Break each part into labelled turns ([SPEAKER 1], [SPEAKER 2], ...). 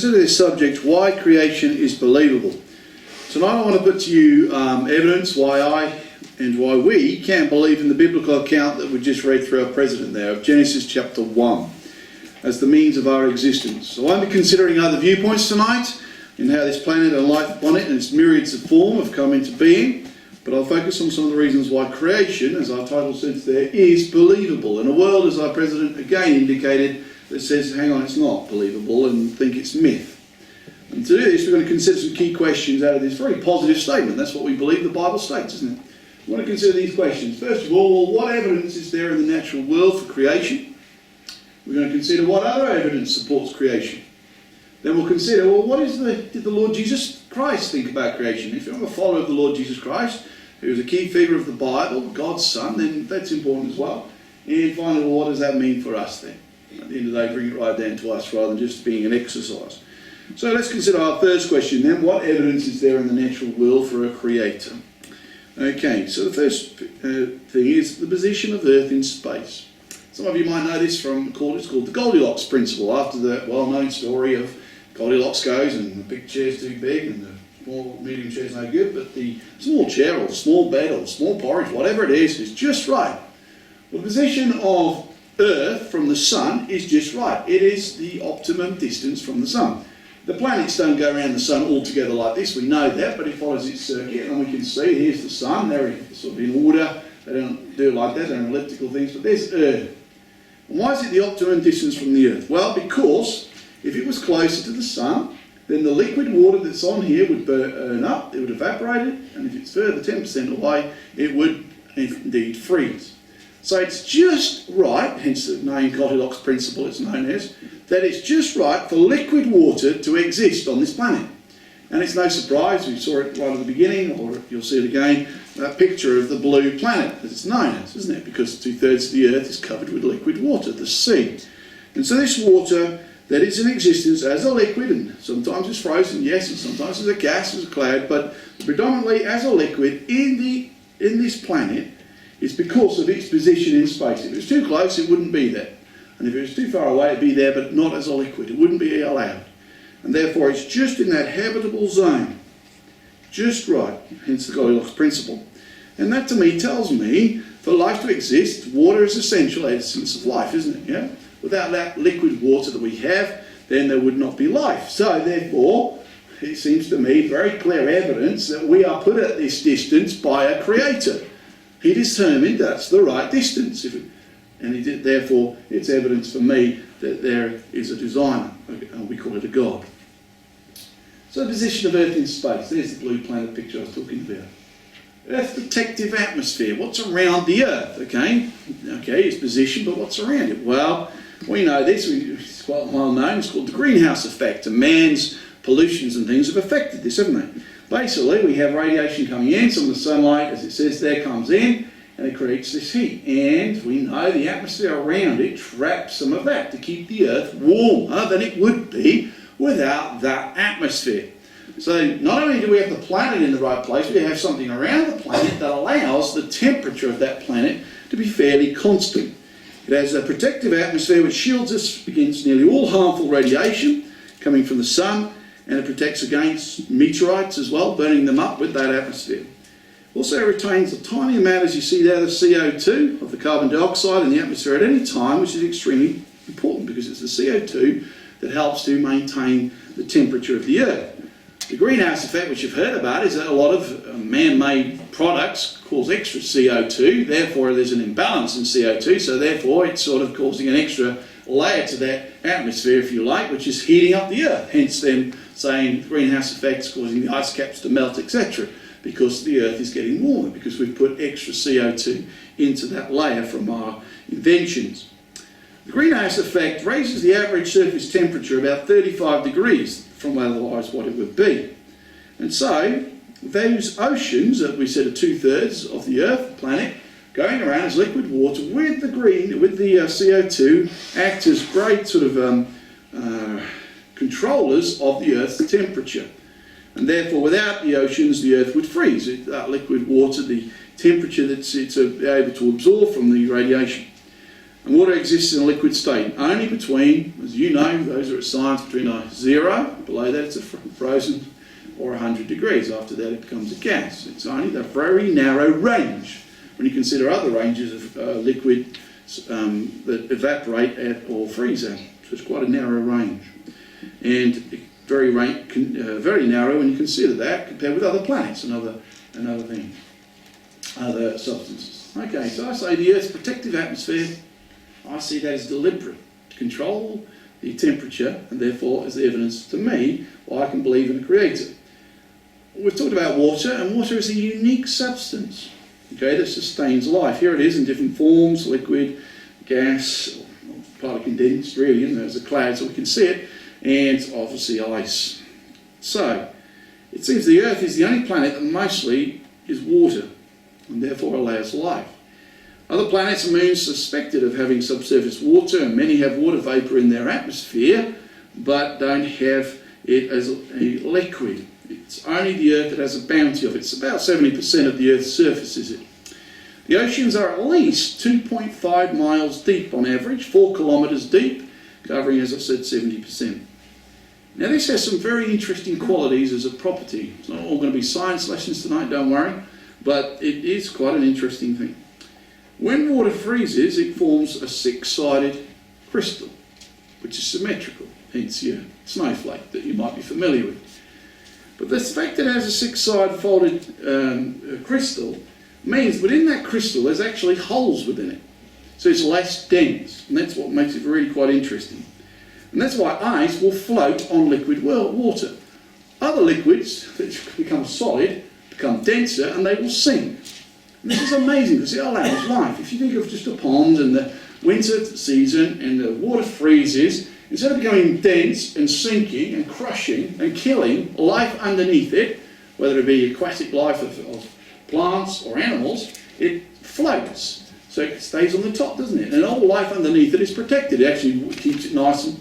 [SPEAKER 1] consider this subject, why creation is believable. Tonight I want to put to you evidence why I and why we can believe in the biblical account that we just read through our president there of Genesis chapter 1 as the means of our existence. So I won't be considering other viewpoints tonight in how this planet and life upon it and its myriads of form have come into being, but I'll focus on some of the reasons why creation, as our title says there, is believable in a world, as our president again indicated, that says, hang on, it's not believable and think it's myth. And to do this, we're going to consider some key questions out of this very positive statement. That's what we believe the Bible states, isn't it? We want to consider these questions. First of all, what evidence is there in the natural world for creation? We're going to consider what other evidence supports creation. Then we'll consider, well, did the Lord Jesus Christ think about creation? If you're a follower of the Lord Jesus Christ, who is a key figure of the Bible, God's Son, then that's important as well. And finally, well, what does that mean for us then? At the end of the day, bring it right down to us rather than just being an exercise. So let's consider our first question then. What evidence is there in the natural world for a creator? Okay, so the first thing is the position of Earth in space. Some of you might know this from, it's called the Goldilocks Principle, after the well-known story of Goldilocks goes and the big chair's too big and the small, medium chair's no good, but the small chair or the small bed or the small porridge, whatever it is just right. The position of Earth from the Sun is just right. It is the optimum distance from the Sun. The planets don't go around the Sun all together like this, we know that, but it follows its circuit, and we can see here's the Sun, they're sort of in order, they don't do it like that, they're elliptical things, but there's Earth. And why is it the optimum distance from the Earth? Well, because if it was closer to the Sun, then the liquid water that's on here would burn up, it would evaporate it, and if it's further 10% away, it would indeed freeze. So it's just right, hence the name Goldilocks Principle it's known as, that it's just right for liquid water to exist on this planet. And it's no surprise, we saw it right at the beginning, or you'll see it again, that picture of the blue planet, as it's known as, isn't it? Because 2/3 of the Earth is covered with liquid water, the sea. And so this water that is in existence as a liquid, and sometimes it's frozen, yes, and sometimes as a gas, as a cloud, but predominantly as a liquid in this planet, is because of its position in space. If it was too close, it wouldn't be there. And if it was too far away, it'd be there, but not as a liquid. It wouldn't be allowed. And therefore, it's just in that habitable zone. Just right, hence the Goldilocks Principle. And that to me tells me, for life to exist, water is essential, essence of life, isn't it? Yeah? Without that liquid water that we have, then there would not be life. So therefore, it seems to me very clear evidence that we are put at this distance by a creator. He determined that's the right distance. Therefore, it's evidence for me that there is a designer, and we call it a God. So the position of Earth in space, there's the blue planet picture I was talking about. Earth's protective atmosphere, what's around the Earth, okay, its position, but what's around it? Well, we know this, it's quite well known, it's called the greenhouse effect, and man's pollutions and things have affected this, haven't they? Basically, we have radiation coming in, some of the sunlight, as it says there, comes in, and it creates this heat. And we know the atmosphere around it traps some of that to keep the Earth warmer than it would be without that atmosphere. So not only do we have the planet in the right place, we have something around the planet that allows the temperature of that planet to be fairly constant. It has a protective atmosphere which shields us against nearly all harmful radiation coming from the sun, and it protects against meteorites as well, burning them up with that atmosphere. Also retains a tiny amount, as you see there, the CO2 of the carbon dioxide in the atmosphere at any time, which is extremely important because it's the CO2 that helps to maintain the temperature of the Earth. The greenhouse effect, which you've heard about, is that a lot of man-made products cause extra CO2, therefore there's an imbalance in CO2, so therefore it's sort of causing an extra layer to that atmosphere, if you like, which is heating up the Earth, hence them saying greenhouse effects causing the ice caps to melt, etc., because the Earth is getting warmer, because we've put extra CO2 into that layer from our inventions. The greenhouse effect raises the average surface temperature about 35 degrees from otherwise what it would be. And so those oceans that we said are 2/3 of the Earth, the planet, going around as liquid water with the CO2 act as great sort of controllers of the Earth's temperature. And therefore, without the oceans, the Earth would freeze. That liquid water, the temperature that it's able to absorb from the radiation. And water exists in a liquid state only between, as you know, those who are at science, between a 0, below that it's a frozen, or 100 degrees. After that it becomes a gas. It's only the very narrow range when you consider other ranges of liquid that evaporate at or freeze at. So it's quite a narrow range. And very narrow when you consider that compared with other planets and other things, other substances. Okay, so I say the Earth's protective atmosphere, I see that as deliberate, to control the temperature, and therefore as evidence to me why I can believe in a creator. We've talked about water, and water is a unique substance, okay, that sustains life. Here it is in different forms: liquid, gas, partly condensed, really, and there's a cloud so we can see it, and obviously ice. So it seems the Earth is the only planet that mostly is water, and therefore allows life. Other planets and moons suspected of having subsurface water, and many have water vapour in their atmosphere, but don't have it as a liquid. It's only the Earth that has a bounty of it. It's about 70% of the Earth's surface, is it? The oceans are at least 2.5 miles deep on average, 4 kilometres deep, covering, as I said, 70%. Now this has some very interesting qualities as a property. It's not all going to be science lessons tonight, don't worry, but it is quite an interesting thing. When water freezes, it forms a 6-sided crystal, which is symmetrical, hence your snowflake that you might be familiar with. But the fact that it has a 6-sided folded crystal means within that crystal there's actually holes within it. So it's less dense, and that's what makes it really quite interesting. And that's why ice will float on liquid water. Other liquids that become solid become denser and they will sink. And this is amazing because it allows life. If you think of just a pond and the winter season and the water freezes, instead of becoming dense and sinking and crushing and killing life underneath it, whether it be aquatic life of plants or animals, it floats. So it stays on the top, doesn't it? And all life underneath it is protected. It actually keeps it nice and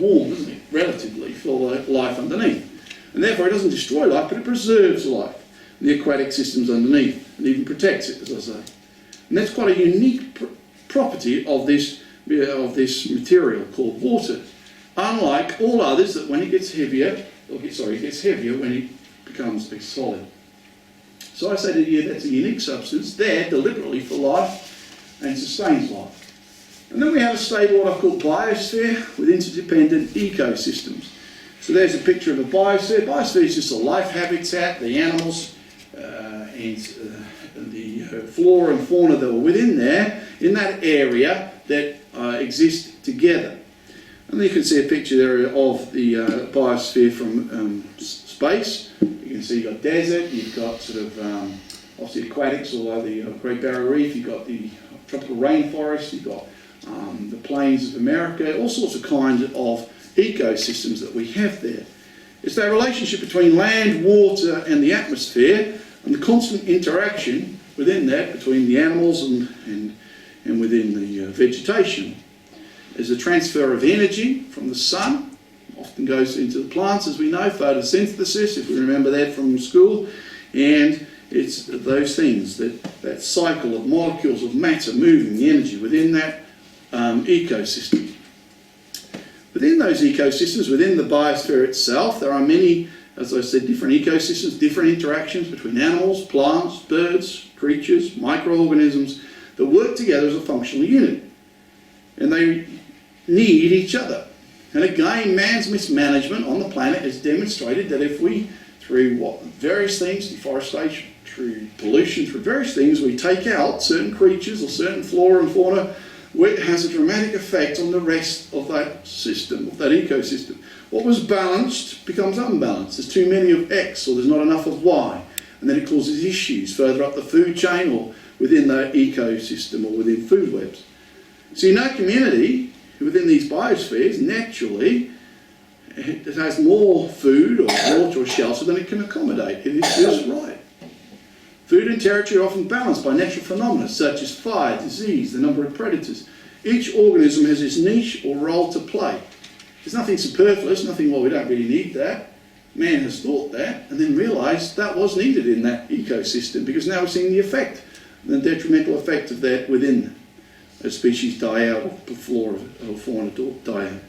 [SPEAKER 1] warm, doesn't it? Relatively, for life underneath. And therefore it doesn't destroy life, but it preserves life. And the aquatic systems underneath, and even protects it, as I say. And that's quite a unique property of this material called water. Unlike all others, that when it gets heavier, it gets heavier when it becomes a solid. So I say to you, that's a unique substance there deliberately for life and sustains life. And then we have a stable, what I've called biosphere, with interdependent ecosystems. So there's a picture of a biosphere. Biosphere is just a life habitat, the animals and the flora and fauna that are within there, in that area that exist together. And then you can see a picture there of the biosphere from space. You can see you've got desert, you've got sort of obviously aquatics all over the Great Barrier Reef, you've got the tropical rainforest, you've got the plains of America, all sorts of kinds of ecosystems that we have there. It's that relationship between land, water and the atmosphere, and the constant interaction within that between the animals and within the vegetation. There's a transfer of energy from the sun, often goes into the plants, as we know, photosynthesis, if we remember that from school, and it's those things, that cycle of molecules of matter moving the energy within that ecosystem. Within those ecosystems, within the biosphere itself, there are many, as I said, different ecosystems, different interactions between animals, plants, birds, creatures, microorganisms that work together as a functional unit. And they need each other. And again, man's mismanagement on the planet has demonstrated that if we, through various things, deforestation, through pollution, through various things, we take out certain creatures or certain flora and fauna, it has a dramatic effect on the rest of that system, of that ecosystem. What was balanced becomes unbalanced. There's too many of X, or there's not enough of Y. And then it causes issues further up the food chain or within that ecosystem or within food webs. So in our community, within these biospheres, naturally, it has more food or water or shelter than it can accommodate. It is just right. Food and territory are often balanced by natural phenomena such as fire, disease, the number of predators. Each organism has its niche or role to play. There's nothing superfluous, nothing, well, we don't really need that. Man has thought that and then realised that was needed in that ecosystem, because now we're seeing the effect, the detrimental effect of that within them. as species die out, or the flora or fauna die out.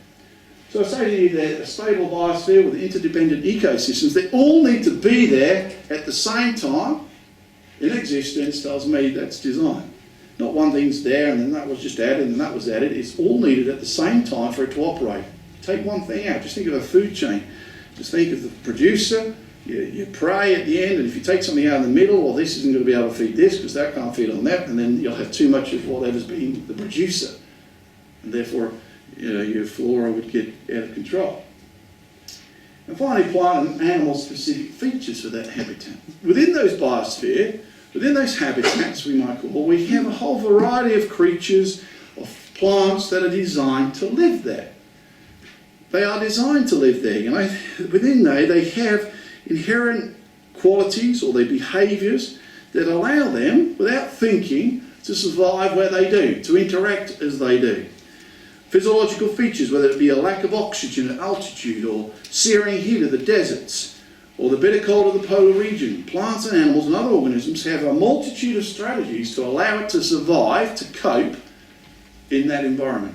[SPEAKER 1] So I say to you that a stable biosphere with interdependent ecosystems, they all need to be there at the same time in existence, tells me that's design. Not one thing's there and then that was just added and that was added. It's all needed at the same time for it to operate. Take one thing out, just think of a food chain. Just think of the producer, you pray at the end, and if you take something out in the middle, well, this isn't going to be able to feed this because that can't feed on that, and then you'll have too much of whatever's being the producer. And therefore, your flora would get out of control. And finally, plant and animal specific features for that habitat. Within those biosphere, within those habitats we might call, we have a whole variety of creatures, of plants that are designed to live there. They are designed to live there, Within they have inherent qualities or their behaviours that allow them, without thinking, to survive where they do, to interact as they do. Physiological features, whether it be a lack of oxygen at altitude or searing heat of the deserts or the bitter cold of the polar region, plants and animals and other organisms have a multitude of strategies to allow it to survive, to cope in that environment.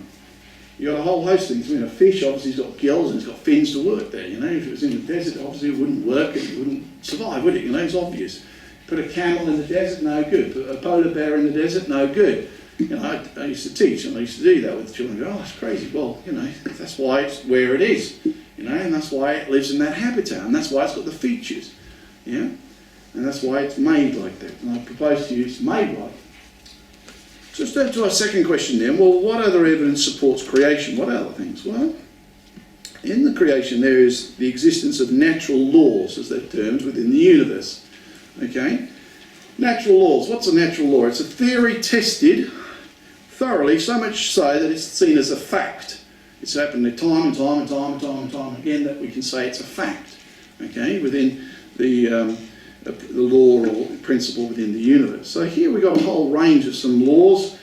[SPEAKER 1] You've got a whole host of things. A fish obviously has got gills and it's got fins to work there. If it was in the desert, obviously it wouldn't work and it wouldn't survive, would it? It's obvious. Put a camel in the desert, no good. Put a polar bear in the desert, no good. I used to teach and I used to do that with children. Oh, it's crazy. Well, that's why it's where it is. And that's why it lives in that habitat, and that's why it's got the features. And that's why it's made like that. And I propose to you it's made like that. So let's turn to our second question then. Well, what other evidence supports creation? What other things? Well, in the creation there is the existence of natural laws, as they're termed, within the universe. Okay? Natural laws. What's a natural law? It's a theory tested thoroughly, so much so that it's seen as a fact. It's happened time and time again that we can say it's a fact. Okay? Within the law or principle within the universe. So here we've got a whole range of some laws.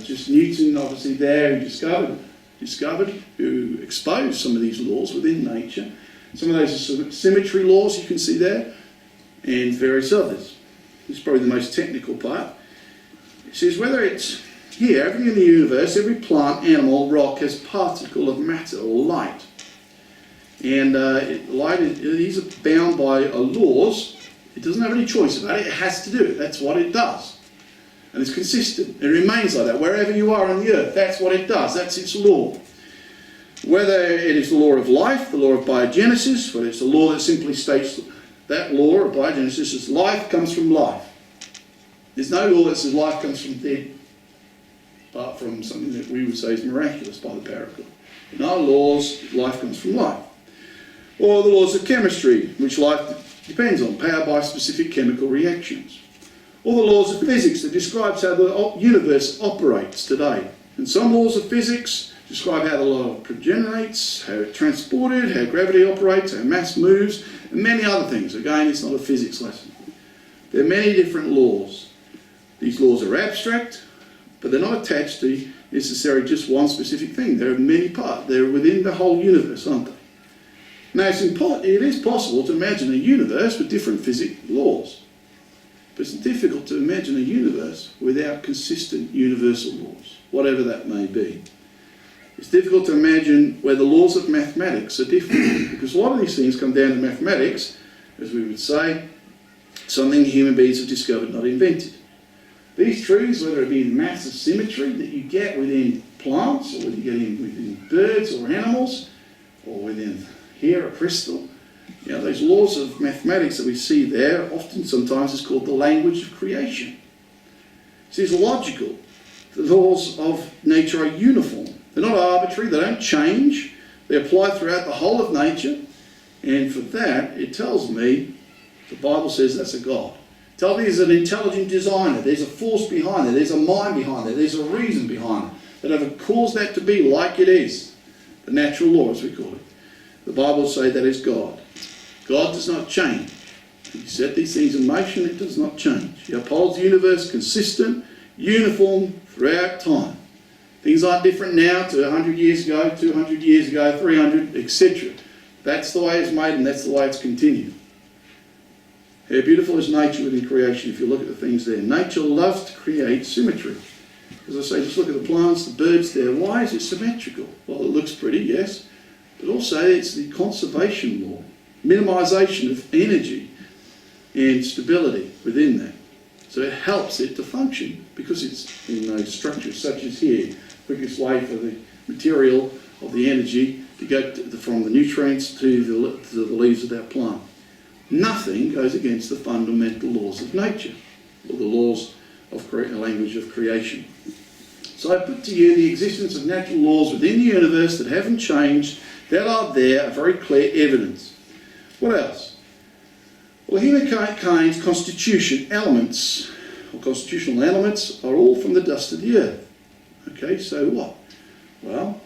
[SPEAKER 1] Just Newton, obviously, there, who exposed some of these laws within nature. Some of those are sort of symmetry laws you can see there, and various others. This is probably the most technical part. It says whether it's here, everything in the universe, every plant, animal, rock has particle of matter or light. And light is bound by laws. It doesn't have any choice about it. It has to do it. That's what it does. And it's consistent. It remains like that. Wherever you are on the earth, that's what it does. That's its law. Whether it is the law of life, the law of biogenesis, whether it's a law that simply states that law of biogenesis is life comes from life. There's no law that says life comes from dead, apart from something that we would say is miraculous by the power of God. In our laws, life comes from life. Or the laws of chemistry, which life depends on, powered by specific chemical reactions. Or the laws of physics that describes how the universe operates today. And some laws of physics describe how the law generates, how it's transported, how gravity operates, how mass moves, and many other things. Again, it's not a physics lesson. There are many different laws. These laws are abstract, but they're not attached to necessarily just one specific thing. There are many parts. They're within the whole universe, aren't they? Now, it is possible to imagine a universe with different physics laws. But it's difficult to imagine a universe without consistent universal laws, whatever that may be. It's difficult to imagine where the laws of mathematics are different, because a lot of these things come down to mathematics, as we would say, something human beings have discovered, not invented. These truths, whether it be the mass of symmetry that you get within plants, or whether you get within birds or animals, or within here a crystal, those laws of mathematics that we see there, often sometimes is called the language of creation. It is logical. The laws of nature are uniform. They're not arbitrary, they don't change. They apply throughout the whole of nature. And for that, it tells me, the Bible says that's a God. It tells me there's an intelligent designer, there's a force behind it, there's a mind behind it, there's a reason behind it, that have caused that to be like it is. The natural law, as we call it. The Bible says that is God. God does not change. He set these things in motion, it does not change. He upholds the universe consistent, uniform throughout time. Things aren't different now to 100 years ago, 200 years ago, 300, etc. That's the way it's made and that's the way it's continued. How beautiful is nature within creation if you look at the things there. Nature loves to create symmetry. As I say, just look at the plants, the birds there. Why is it symmetrical? Well, it looks pretty, yes, but also it's the conservation law, minimisation of energy and stability within that. So it helps it to function because it's in those structures such as here, quickest way for the material of the energy to go from the nutrients to the leaves of that plant. Nothing goes against the fundamental laws of nature, or the laws of language of creation. So I put to you the existence of natural laws within the universe that haven't changed, that are there, are very clear evidence. What else? Well, humankind's constitution elements, or constitutional elements, are all from the dust of the earth. Okay, so what? Well,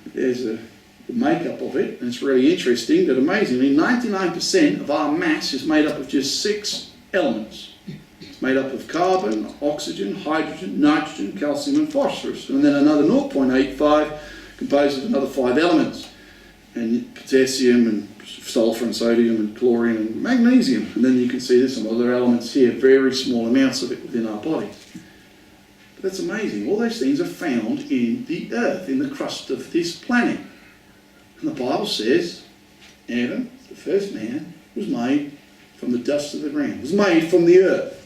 [SPEAKER 1] there's the makeup of it, and it's really interesting that amazingly 99% of our mass is made up of just 6 elements. It's made up of carbon, oxygen, hydrogen, nitrogen, calcium and phosphorus, and then another 0.85 composed of another 5 elements, and potassium and sulfur and sodium and chlorine and magnesium, and then you can see there's some other elements here, very small amounts of it within our bodies. But that's amazing. All those things are found in the earth, in the crust of this planet. And the Bible says Adam, the first man, was made from the dust of the ground, was made from the earth.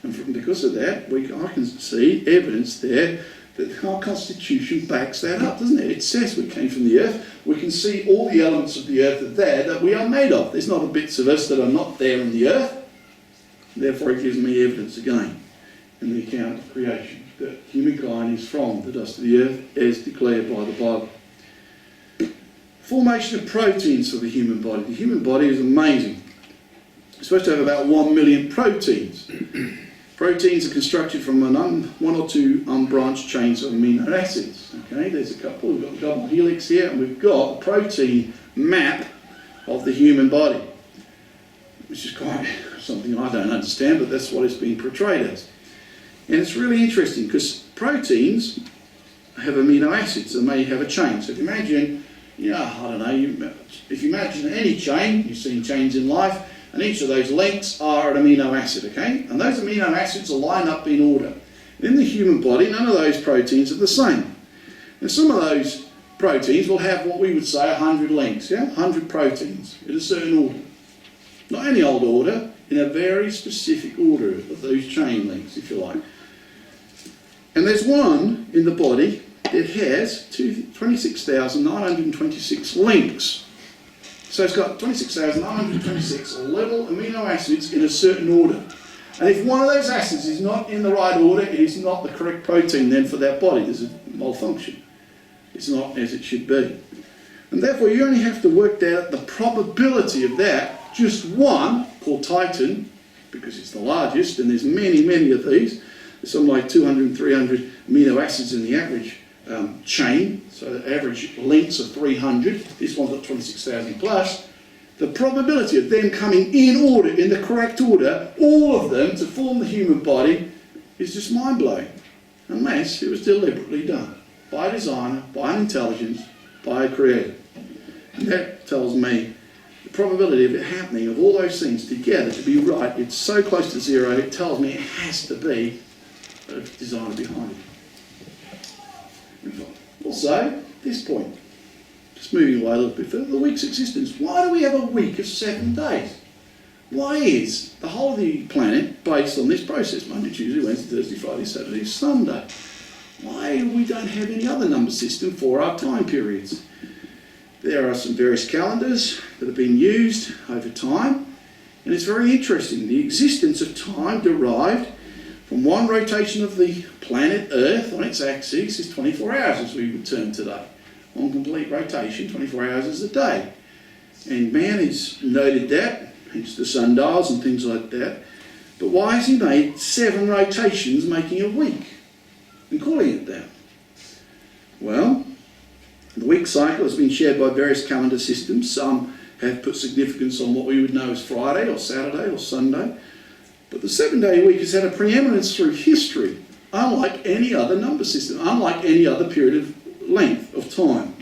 [SPEAKER 1] And because of that, I can see evidence there that our constitution backs that up, doesn't it? It says we came from the earth. We can see all the elements of the earth are there that we are made of. There's not a bits of us that are not there in the earth. Therefore, it gives me evidence again in the account of creation that humankind is from the dust of the earth as declared by the Bible. Formation of proteins for the human body. The human body is amazing. It's supposed to have about 1 million proteins. Proteins are constructed from one or two unbranched chains of amino acids. Okay, there's a couple. We've got the double helix here, and we've got a protein map of the human body, which is quite something I don't understand, but that's what it's been portrayed as. And it's really interesting because proteins have amino acids and they have a chain. So if you imagine, if you imagine any chain, you've seen chains in life, and each of those links are an amino acid, okay? And those amino acids are lined up in order. In the human body, none of those proteins are the same. And some of those proteins will have what we would say 100 links, yeah? 100 proteins in a certain order. Not any old order, in a very specific order of those chain links, if you like. And there's one in the body that has 26,926 links. So it's got 26,926 little amino acids in a certain order. And if one of those acids is not in the right order, it is not the correct protein then for that body. There's a malfunction. It's not as it should be. And therefore you only have to work out the probability of that. Just one, called Titan, because it's the largest, and there's many, many of these. There's something like 200 and 300 amino acids in the average chain, so the average links are 300. This one's got 26,000 plus. The probability of them coming in order, in the correct order, all of them to form the human body, is just mind-blowing, unless it was deliberately done by a designer, by an intelligence, by a creator. And that tells me the probability of it happening, of all those things together to be right, it's so close to zero, it tells me it has to be a designer behind it. Also, this point, just moving away a little bit further, the week's existence. Why do we have a week of 7 days? Why is the whole of the planet based on this process? Monday, Tuesday, Wednesday, Thursday, Friday, Saturday, Sunday. Why we don't have any other number system for our time periods? There are some various calendars that have been used over time, and it's very interesting. The existence of time derived from one rotation of the planet Earth on its axis is 24 hours, as we would term today. One complete rotation, 24 hours is a day. And man has noted that, hence the sundials and things like that. But why has he made 7 rotations making a week and calling it that? Well, the week cycle has been shared by various calendar systems. Some have put significance on what we would know as Friday or Saturday or Sunday. But the 7-day week has had a preeminence through history, unlike any other number system, unlike any other period of length of time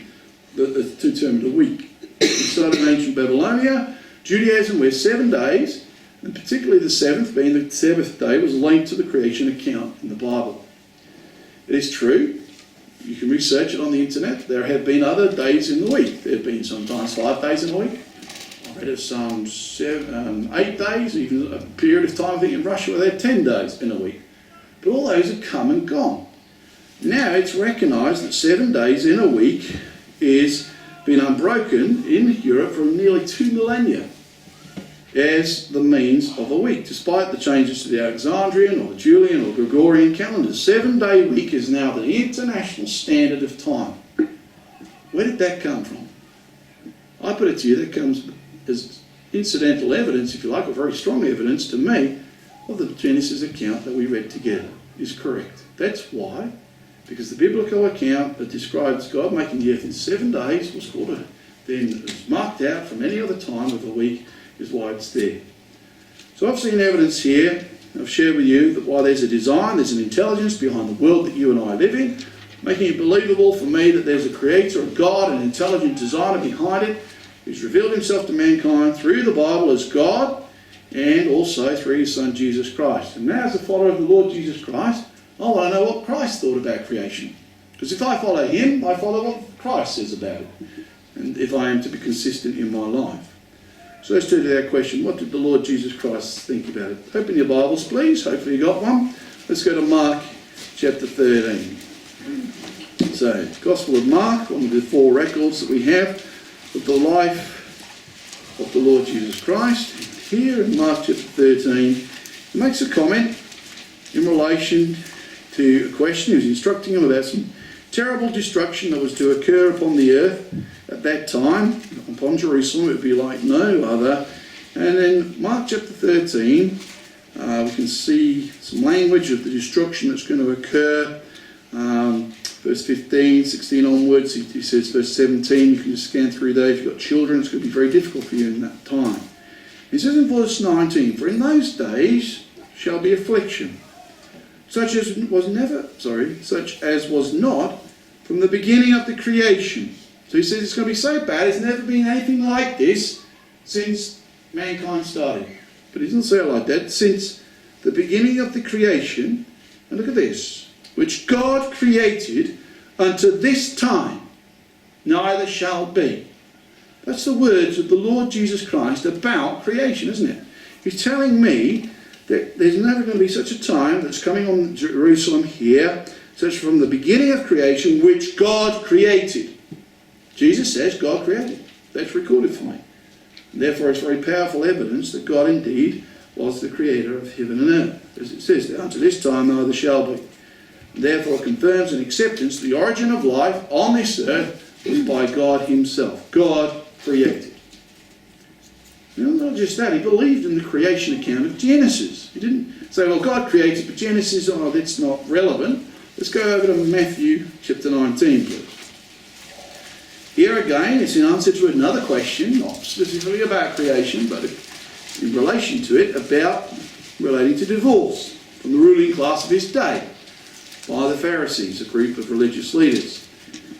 [SPEAKER 1] that's determined a week. We started in ancient Babylonia, Judaism, where 7 days, and particularly the 7th, being the 7th day, was linked to the creation account in the Bible. It is true. You can research it on the internet. There have been other days in the week. There have been sometimes 5 days in a week. I read of some 8 days, even a period of time, I think in Russia, where they had 10 days in a week. But all those have come and gone. Now it's recognised that 7 days in a week is been unbroken in Europe for nearly 2 millennia as the means of a week, despite the changes to the Alexandrian or the Julian or Gregorian calendars. 7-day week is now the international standard of time. Where did that come from? I put it to you, that comes as incidental evidence, if you like, or very strong evidence to me, of the Genesis account that we read together is correct. That's why, because the biblical account that describes God making the earth in 7 days was called then is marked out from any other time of the week, is why it's there. So I've seen evidence here. I've shared with you that while there's a design, there's an intelligence behind the world that you and I live in, making it believable for me that there's a creator, a God, an intelligent designer behind it, who's revealed himself to mankind through the Bible as God and also through his Son Jesus Christ. And now as a follower of the Lord Jesus Christ, I want to know what Christ thought about creation. Because if I follow him, I follow what Christ says about it. And if I am to be consistent in my life. So let's turn to that question. What did the Lord Jesus Christ think about it? Open your Bibles, please. Hopefully you got one. Let's go to Mark chapter 13. So, Gospel of Mark, one of the 4 records that we have of the life of the Lord Jesus Christ. Here in Mark chapter 13, he makes a comment in relation to a question. He was instructing him about some terrible destruction that was to occur upon the earth at that time. Upon Jerusalem, it would be like no other. And in Mark chapter 13, we can see some language of the destruction that's going to occur. Verse 15, 16 onwards, he says verse 17, you can just scan through there. If you've got children, it's going to be very difficult for you in that time. He says in verse 19, for in those days shall be affliction, such as was not from the beginning of the creation. So he says it's going to be so bad, there's never been anything like this since mankind started. But he doesn't say it like that. Since the beginning of the creation, and look at this, which God created unto this time, neither shall be. That's the words of the Lord Jesus Christ about creation, isn't it? He's telling me that there's never going to be such a time that's coming on Jerusalem here, such from the beginning of creation, which God created. Jesus says God created. That's recorded for me. And therefore it's very powerful evidence that God indeed was the creator of heaven and earth. As it says there, unto this time neither shall be. And therefore confirms an acceptance the origin of life on this earth was by God himself. God created. Not just that, he believed in the creation account of Genesis. He didn't say, well, God created, but Genesis, oh, that's not relevant. Let's go over to Matthew chapter 19, please. Here again, it's in answer to another question, not specifically about creation, but in relation to it, about relating to divorce from the ruling class of his day by the Pharisees, a group of religious leaders.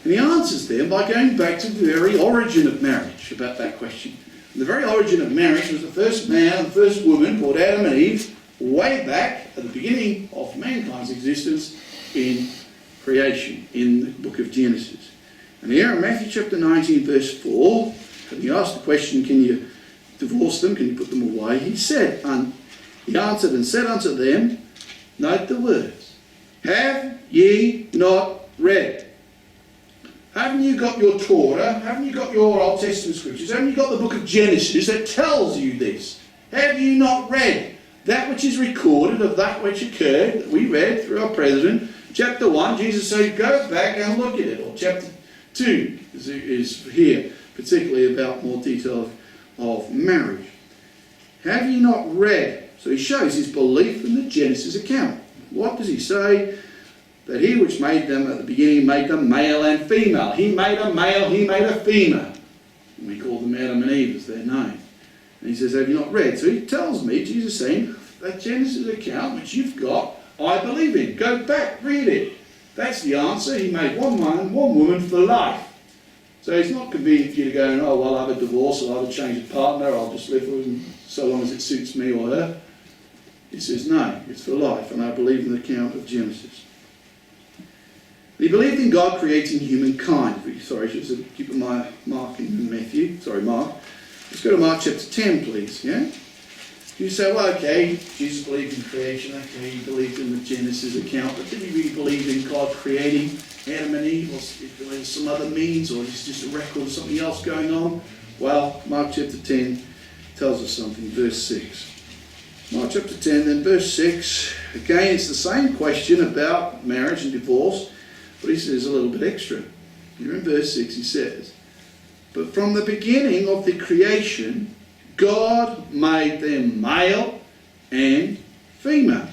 [SPEAKER 1] And he answers them by going back to the very origin of marriage about that question. And the very origin of marriage was the first man and the first woman called Adam and Eve, way back at the beginning of mankind's existence in creation, in the book of Genesis. And here in Matthew chapter 19, verse 4, when he asked the question, can you divorce them, can you put them away? He answered and said unto them, note the words, have ye not read? Haven't you got your Torah? Haven't you got your Old Testament scriptures? Haven't you got the book of Genesis that tells you this? Have you not read that which is recorded of that which occurred, that we read through our president? Chapter 1, Jesus said, go back and look at it. Or chapter 2 is here, particularly about more detail of marriage. Have you not read? So he shows his belief in the Genesis account. What does he say? That he which made them at the beginning made them male and female. He made a male, he made a female. And we call them Adam and Eve as their name. And he says, have you not read? So he tells me, Jesus saying, that Genesis account which you've got, I believe in. Go back, read it. That's the answer. He made one man, one woman for life. So it's not convenient for you to go, oh, well, I'll have a divorce, or I'll have a change of partner, I'll just live with them so long as it suits me or her. He says, no, it's for life, and I believe in the account of Genesis. He believed in God creating humankind. Sorry, I should have keep my Mark in Matthew. Sorry, Mark. Let's go to Mark chapter 10, please. Yeah? You say, well, okay, Jesus believed in creation. Okay, he believed in the Genesis account. But did he really believe in God creating Adam and Eve? Or if there was some other means? Or is this just a record of something else going on? Well, Mark chapter 10 tells us something. Verse 6. Mark chapter 10, then verse 6. Again, it's the same question about marriage and divorce. But he says a little bit extra. Here in verse 6 he says, but from the beginning of the creation, God made them male and female.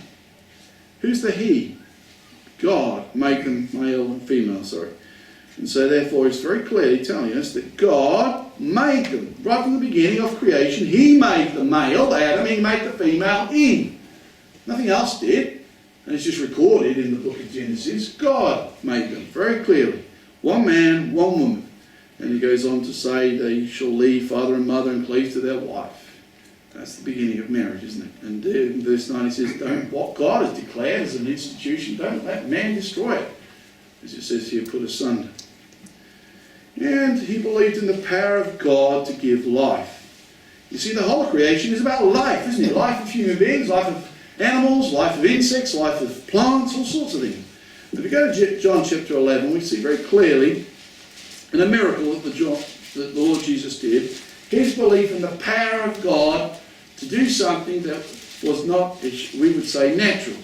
[SPEAKER 1] Who's the he? God made them male and female, sorry. And so therefore it's very clearly telling us that God made them. Right from the beginning of creation, he made the male, Adam, he made the female, Eve. Nothing else did. And it's just recorded in the book of Genesis. God made them very clearly. One man, one woman. And he goes on to say they shall leave father and mother and cleave to their wife. That's the beginning of marriage, isn't it? And in verse 9 he says, what God has declared as an institution, don't let man destroy it. As it says here, put asunder. And he believed in the power of God to give life. You see, the whole creation is about life, isn't it? Life of human beings, life of animals, life of insects, life of plants, all sorts of things. If we go to John chapter 11, we see very clearly in a miracle that the Lord Jesus did, his belief in the power of God to do something that was not, we would say, natural.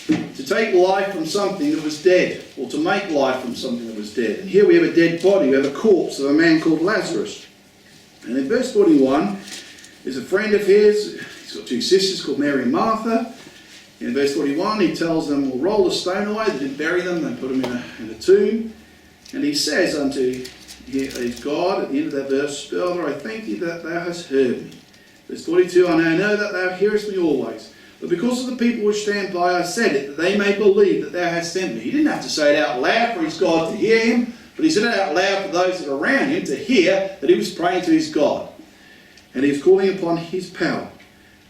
[SPEAKER 1] To take life from something that was dead, or to make life from something that was dead. And here we have a dead body, we have a corpse of a man called Lazarus. And in verse 41, there's a friend of his, he's got two sisters called Mary and Martha. In verse 41 he tells them, well, roll the stone away. They didn't bury them, they put them in a tomb. And he says unto God at the end of that verse, Father, I thank thee that thou hast heard me. Verse 42, I now know that thou hearest me always. But because of the people which stand by, I said it, that they may believe that thou hast sent me. He didn't have to say it out loud for his God to hear him, but he said it out loud for those that are around him to hear that he was praying to his God. And he was calling upon his power.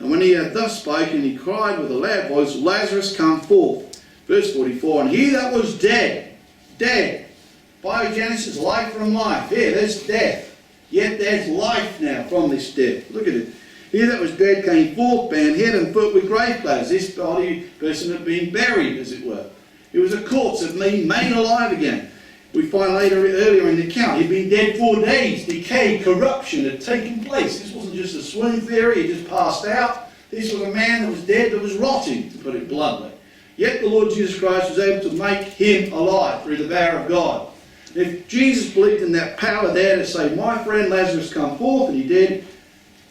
[SPEAKER 1] And when he had thus spoken, he cried with a loud voice, Lazarus, come forth. Verse 44, and he that was dead, biogenesis, life from life. Here, there's death. Yet there's life now from this death. Look at it. He that was dead came forth, bound head and foot with grave clothes. This person had been buried, as it were. It was a corpse of me made alive again. We find earlier in the account, he'd been dead 4 days. Decay, corruption had taken place. This wasn't just a swoon theory, he just passed out. This was a man that was dead, that was rotting, to put it bluntly. Yet the Lord Jesus Christ was able to make him alive through the power of God. If Jesus believed in that power there to say, my friend Lazarus come forth, and he did,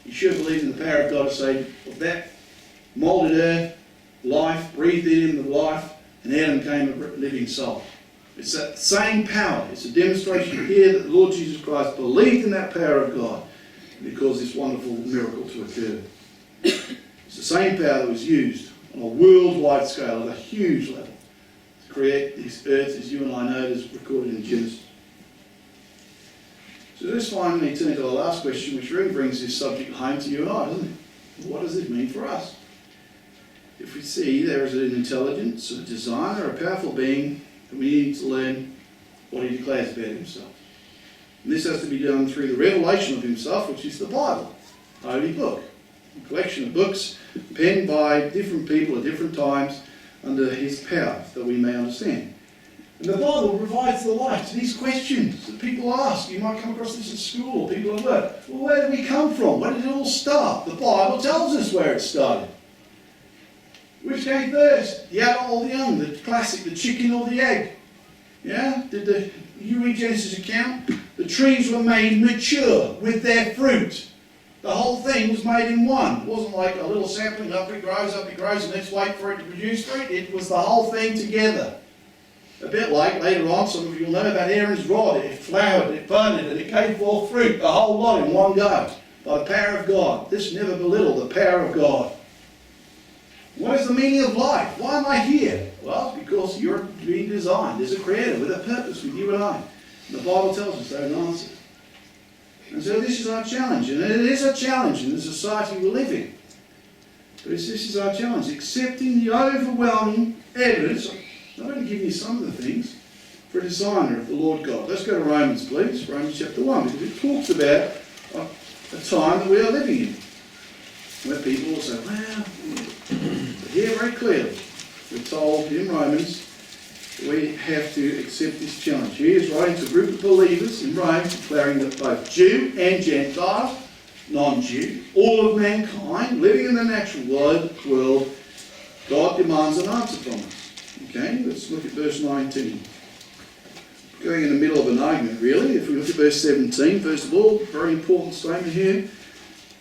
[SPEAKER 1] he should have believed in the power of God to say, of that moulded earth, life, breathed in him the life, and Adam came a living soul. It's that same power. It's a demonstration here that the Lord Jesus Christ believed in that power of God and it caused this wonderful miracle to occur. It's the same power that was used on a worldwide scale at a huge level to create this earth as you and I know it is recorded in Genesis. So let's finally turn to the last question, which really brings this subject home to you and I, doesn't it? What does it mean for us? If we see there is an intelligence, a designer, a powerful being, and we need to learn what he declares about himself. And this has to be done through the revelation of himself, which is the Bible, a holy book. A collection of books penned by different people at different times under his power, that we may understand. And the Bible provides the light to these questions that people ask. You might come across this at school or people at work. Well, where did we come from? Where did it all start? The Bible tells us where it started. Which came first? The adult or the young? The classic, the chicken or the egg? Yeah? You read Genesis account? The trees were made mature with their fruit. The whole thing was made in one. It wasn't like a little sapling, up it grows, and let's wait for it to produce fruit. It was the whole thing together. A bit like, later on, some of you will know about Aaron's rod. It flowered, it budded, and it came forth fruit, the whole lot in one go. By the power of God. This never belittle the power of God. What is the meaning of life? Why am I here? Well, it's because you're being designed. There's a creator with a purpose with you and I. And the Bible tells us that in answer. And so this is our challenge. And it is a challenge in the society we live in. But this is our challenge, accepting the overwhelming evidence. I'm only giving you some of the things for a designer of the Lord God. Let's go to Romans, please. Romans chapter 1, because it talks about a time that we are living in, where people will say, well, but here very clearly, we're told in Romans, we have to accept this challenge. He is writing to a group of believers in Rome, declaring that both Jew and Gentile, non-Jew, all of mankind, living in the natural world, God demands an answer from us. Okay, let's look at verse 19. Going in the middle of an argument, really. If we look at verse 17, first of all, very important statement here.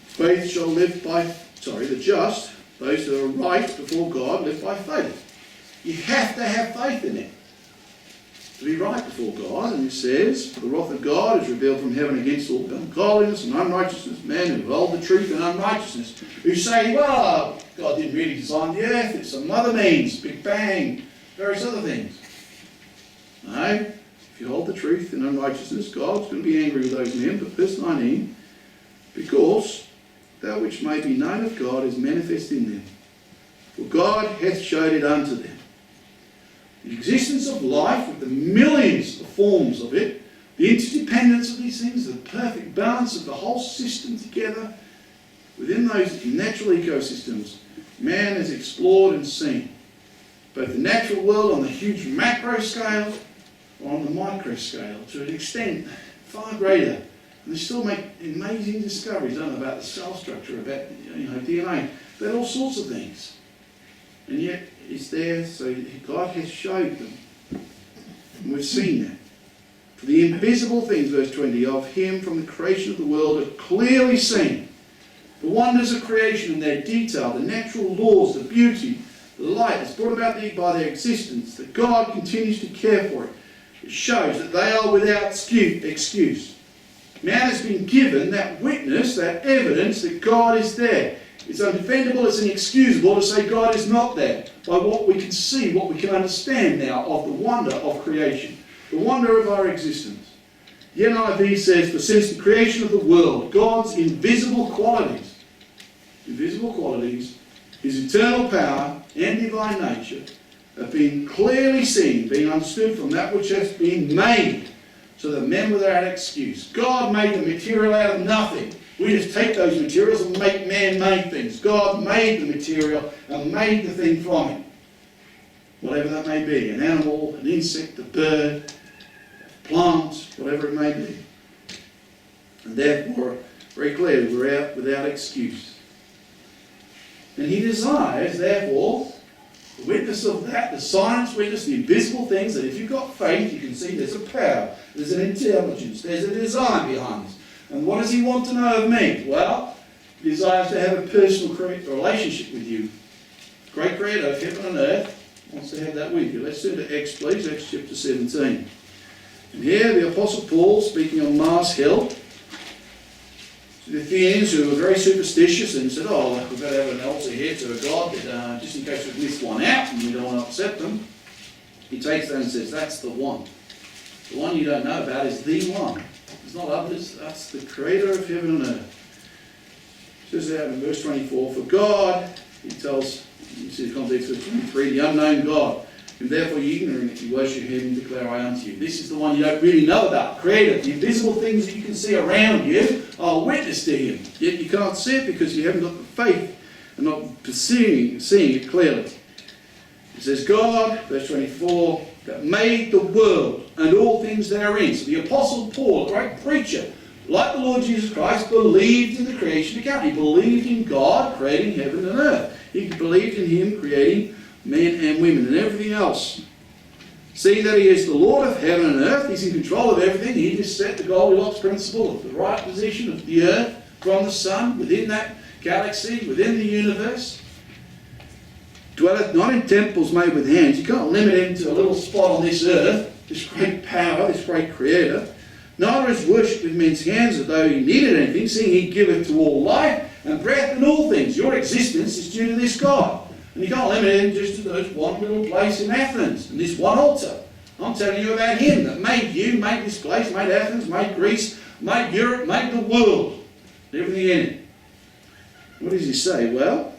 [SPEAKER 1] Faith shall live by, the just, those that are right before God, live by faith. You have to have faith in it to be right before God. And it says, for the wrath of God is revealed from heaven against all ungodliness and unrighteousness, men who hold the truth in unrighteousness, who say, well, God didn't really design the earth, it's some other means, Big Bang, various other things. No. If you hold the truth in unrighteousness, God's going to be angry with those men. But verse 19, because that which may be known of God is manifest in them. For God hath showed it unto them. The existence of life with the millions of forms of it, the interdependence of these things, the perfect balance of the whole system together, within those natural ecosystems, man has explored and seen. Both the natural world on the huge macro scale, on the micro scale, to an extent far greater. And they still make amazing discoveries, don't they, about the cell structure, about DNA, about all sorts of things. And yet it's there, so God has showed them. And we've seen that. For the invisible things, verse 20, of him from the creation of the world are clearly seen. The wonders of creation and their detail, the natural laws, the beauty, the light that's brought about by their existence, that God continues to care for it. It shows that they are without excuse. Man has been given that witness, that evidence that God is there. It's undefendable, it's inexcusable to say God is not there by what we can see, what we can understand now of the wonder of creation, the wonder of our existence. The NIV says, for since the creation of the world, God's invisible qualities, his eternal power and divine nature, have been clearly seen, being understood from that which has been made, so that men were without excuse. God made the material out of nothing. We just take those materials and make man-made things. God made the material and made the thing from it. Whatever that may be, an animal, an insect, a bird, a plant, whatever it may be. And therefore, very clearly, we're out without excuse. And he desires, therefore, the witness of that, the science witness, the invisible things, that if you've got faith, you can see there's a power, there's an intelligence, there's a design behind this. And what does he want to know of me? Well, he desires to have a personal relationship with you. Great creator of heaven and earth wants to have that with you. Let's turn to Acts, please, Acts chapter 17. And here the Apostle Paul, speaking on Mars Hill, to the Athenians who were very superstitious and said, oh, we've got to have an altar here to a god, just in case we've missed one out and we don't want to upset them. He takes that and says, that's the one. The one you don't know about is the one. There's not others, that's the creator of heaven and earth. It says that in verse 24, for God, he tells, you see the context of verse 23, the unknown God, and therefore ye ignorantly worship him and declare I unto you. This is the one you don't really know about, creator. The invisible things that you can see around you are witness to him. Yet you can't see it because you haven't got the faith and not seeing it clearly. It says, God, verse 24, that made the world and all things therein. So the Apostle Paul, a great preacher, like the Lord Jesus Christ, believed in the creation account. He believed in God creating heaven and earth. He believed in him creating men and women and everything else. Seeing that he is the Lord of heaven and earth, he's in control of everything. He just set the Goldilocks Principle of the right position of the earth from the sun, within that galaxy, within the universe. Dwelleth not in temples made with hands. You can't limit him to a little spot on this earth, this great power, this great creator. Neither is worshipped with men's hands as though he needed anything, seeing he giveth to all life and breath and all things. Your existence is due to this God. And you can't limit him just to this one little place in Athens and this one altar. I'm telling you about him that made you, made this place, made Athens, made Greece, made Europe, made the world, everything in it. What does he say? Well,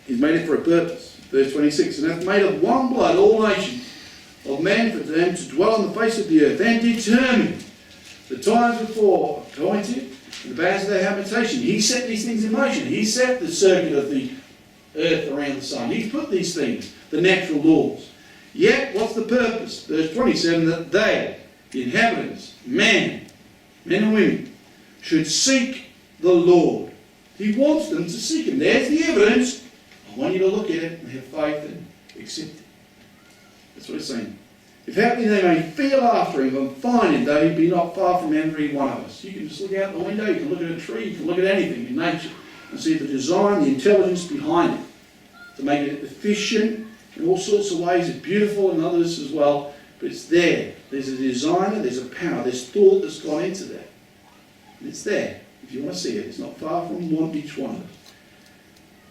[SPEAKER 1] He's made it for a purpose. Verse 26, and hath made of one blood all nations of men for them to dwell on the face of the earth, and determined the times before appointed and the bounds of their habitation. He set these things in motion. He set the circuit of the earth around the sun. He's put these things, the natural laws. Yet, what's the purpose? Verse 27, that they, the inhabitants, men and women, should seek the Lord. He wants them to seek Him. There's the evidence. I want you to look at it and have faith and accept it. That's what it's saying. If haply they may feel after Him and find Him, though He be not far from every one of us. You can just look out the window, you can look at a tree, you can look at anything in nature and see the design, the intelligence behind it to make it efficient in all sorts of ways. It's beautiful in others as well, but it's there. There's a designer, there's a power, there's thought that's gone into that. And it's there. If you want to see it, it's not far from each one of us.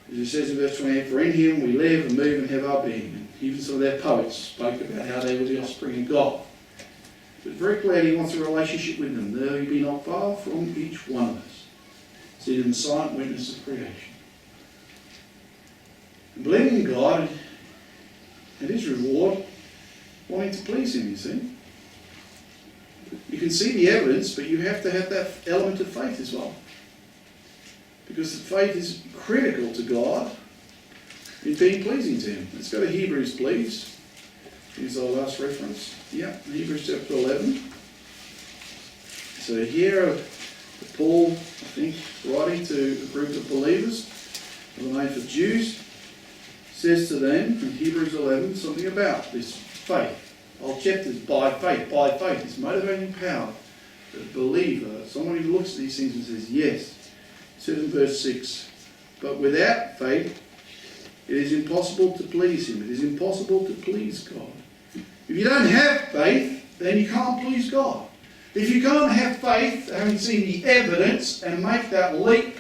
[SPEAKER 1] As it says in verse 28, for in Him we live and move and have our being. And even some of their poets spoke about how they were the offspring of God. But very clearly He wants a relationship with them. Though He be not far from each one of us. Seated in the silent witness of creation. And believing in God and His reward, wanting to please Him, you see. You can see the evidence, but you have to have that element of faith as well. Because faith is critical to God in being pleasing to Him. Let's go to Hebrews, please. Here's our last reference. Yeah, Hebrews chapter 11. So here, Paul, I think, writing to a group of believers by the name of Jews, says to them in Hebrews 11 something about this faith. Whole chapters by faith, this motivating power that a believer, someone who looks at these things and says, yes. It says in verse 6, but without faith it is impossible to please Him. It is impossible to please God. If you don't have faith, then you can't please God. If you can't have faith, having seen the evidence, and make that leap,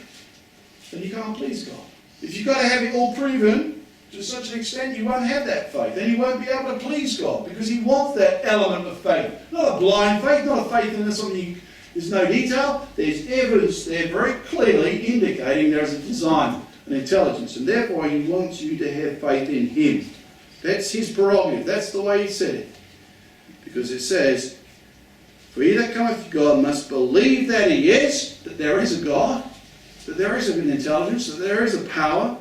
[SPEAKER 1] then you can't please God. If you've got to have it all proven, to such an extent you won't have that faith. Then you won't be able to please God because He wants that element of faith. Not a blind faith, not a faith in something there's no detail. There's evidence there very clearly indicating there is a design, an intelligence, and therefore He wants you to have faith in Him. That's His prerogative. That's the way He said it. Because it says, for he that cometh to God must believe that He is, that there is a God, that there is an intelligence, that there is a power.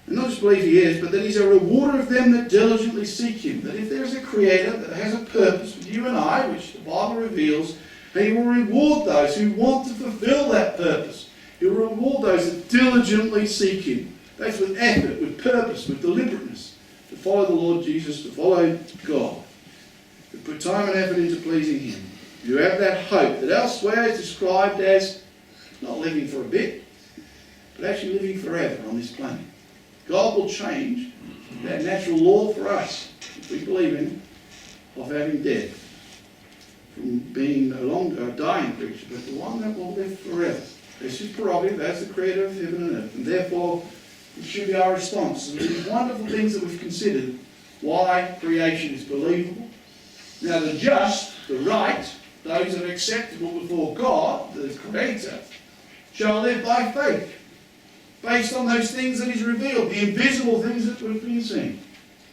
[SPEAKER 1] And not just believe He is, but that He's a rewarder of them that diligently seek Him. That if there is a Creator that has a purpose with you and I, which the Bible reveals, He will reward those who want to fulfill that purpose. He will reward those that diligently seek Him. That's with effort, with purpose, with deliberateness. To follow the Lord Jesus, to follow God. To put time and effort into pleasing Him. You have that hope that elsewhere is described as not living for a bit, but actually living forever on this planet. God will change that natural law for us, if we believe in it, of having death. From being no longer a dying creature, but the one that will live forever. That's His prerogative, that's the Creator of heaven and earth. And therefore, it should be our response. And these wonderful things that we've considered, why creation is believable. Now the just, the right, those that are acceptable before God, the Creator, shall live by faith. Based on those things that He's revealed, the invisible things that we've been seeing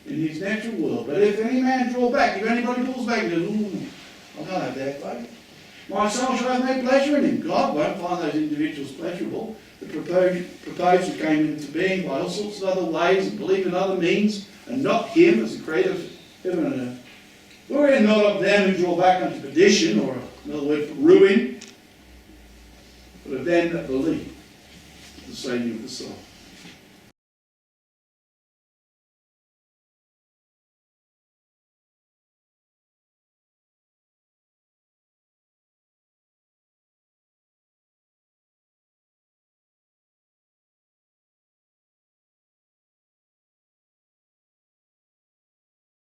[SPEAKER 1] in His natural world. But if any man draw back, if anybody pulls back and goes, ooh, I can't have that faith. My soul shall have no pleasure in Him. God won't find those individuals pleasurable. The proposal came into being by all sorts of other ways and believe in other means, and not Him as the Creator of heaven and earth. We're not of them who draw back unto perdition, or another word for ruin, but of them that believe. The saving of the soul.